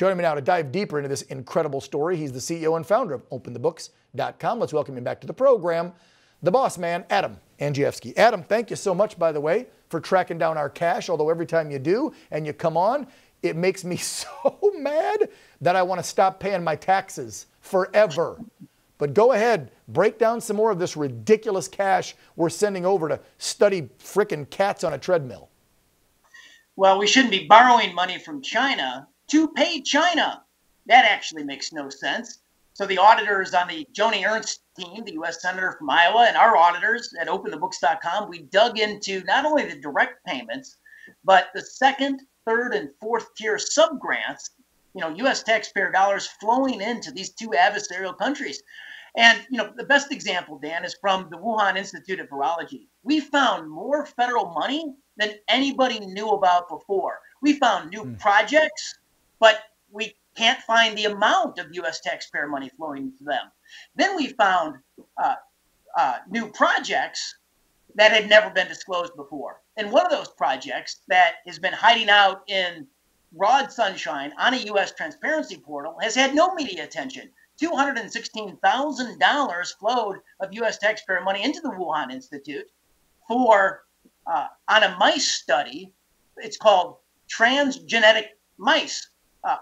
Joining me now to dive deeper into this incredible story, he's the CEO and founder of OpenTheBooks.com. Let's welcome him back to the program, the boss man, Adam Andrzejewski. Adam, thank you so much, by the way, for tracking down our cash, although every time you do and you come on, it makes me so mad that I want to stop paying my taxes forever. But go ahead, break down some more of this ridiculous cash we're sending over to study frickin' cats on a treadmill. Well, we shouldn't be borrowing money from China to pay China. That actually makes no sense. So the auditors on the Joni Ernst team, the U.S. Senator from Iowa, and our auditors at OpenTheBooks.com, we dug into not only the direct payments, but the second, third, and fourth tier subgrants, U.S. taxpayer dollars flowing into these two adversarial countries. And, the best example, Dan, is from the Wuhan Institute of Virology. We found more federal money than anybody knew about before. We found new projects, but we can't find the amount of U.S. taxpayer money flowing to them. Then we found new projects that had never been disclosed before. And one of those projects that has been hiding out in broad sunshine on a U.S. transparency portal has had no media attention. $216,000 flowed of U.S. taxpayer money into the Wuhan Institute for on a mice study. It's called transgenic mice.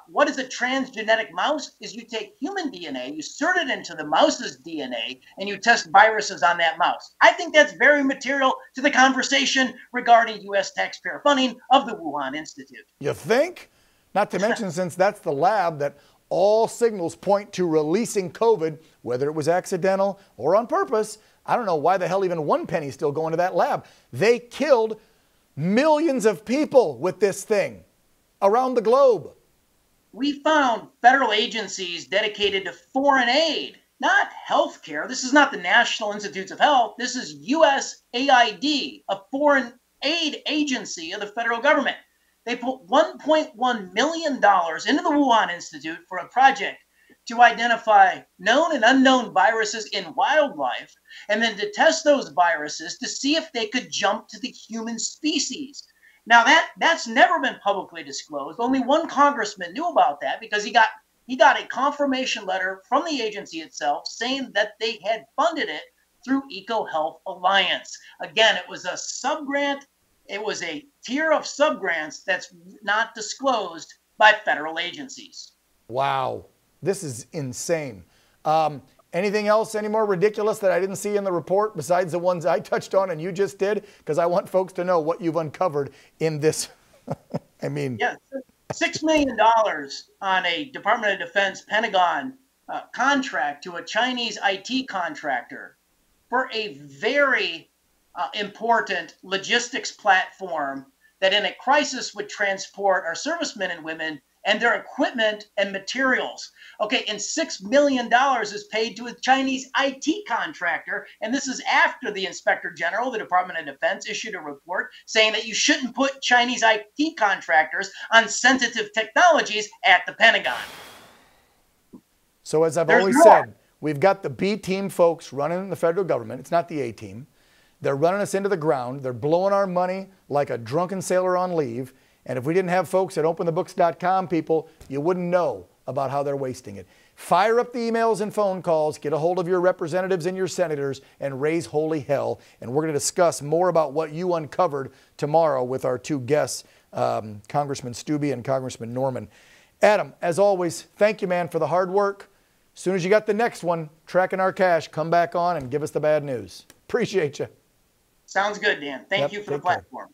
What is a transgenic mouse? Is you take human DNA, you insert it into the mouse's DNA, and you test viruses on that mouse. I think that's very material to the conversation regarding U.S. taxpayer funding of the Wuhan Institute. You think? Not to mention, since that's the lab that all signals point to releasing COVID, whether it was accidental or on purpose, I don't know why the hell even one penny's still going to that lab. They killed millions of people with this thing around the globe. We found federal agencies dedicated to foreign aid, not healthcare. This is not the National Institutes of Health. This is USAID, a foreign aid agency of the federal government. They put $1.1 million into the Wuhan Institute for a project to identify known and unknown viruses in wildlife, and then to test those viruses to see if they could jump to the human species. Now that's never been publicly disclosed. Only one congressman knew about that because he got a confirmation letter from the agency itself saying that they had funded it through EcoHealth Alliance. Again, it was a subgrant. It was a tier of subgrants that's not disclosed by federal agencies. Wow, this is insane. Anything else, any more ridiculous that I didn't see in the report besides the ones I touched on and you just did? Because I want folks to know what you've uncovered in this. I mean. Yeah, $6 million on a Department of Defense Pentagon contract to a Chinese IT contractor for a very important logistics platform that in a crisis would transport our servicemen and women and their equipment and materials. Okay, and $6 million is paid to a Chinese IT contractor, and this is after the Inspector General, the Department of Defense, issued a report saying that you shouldn't put Chinese IT contractors on sensitive technologies at the Pentagon. So as I've always said, we've got the B team folks running the federal government. It's not the A team. They're running us into the ground. They're blowing our money like a drunken sailor on leave. And if we didn't have folks at OpenTheBooks.com, people, you wouldn't know about how they're wasting it. Fire up the emails and phone calls, get a hold of your representatives and your senators, and raise holy hell. And we're going to discuss more about what you uncovered tomorrow with our two guests, Congressman Stubbe and Congressman Norman. Adam, as always, thank you, man, for the hard work. As soon as you got the next one, tracking our cash, come back on and give us the bad news. Appreciate you. Sounds good, Dan. Thank you for the platform.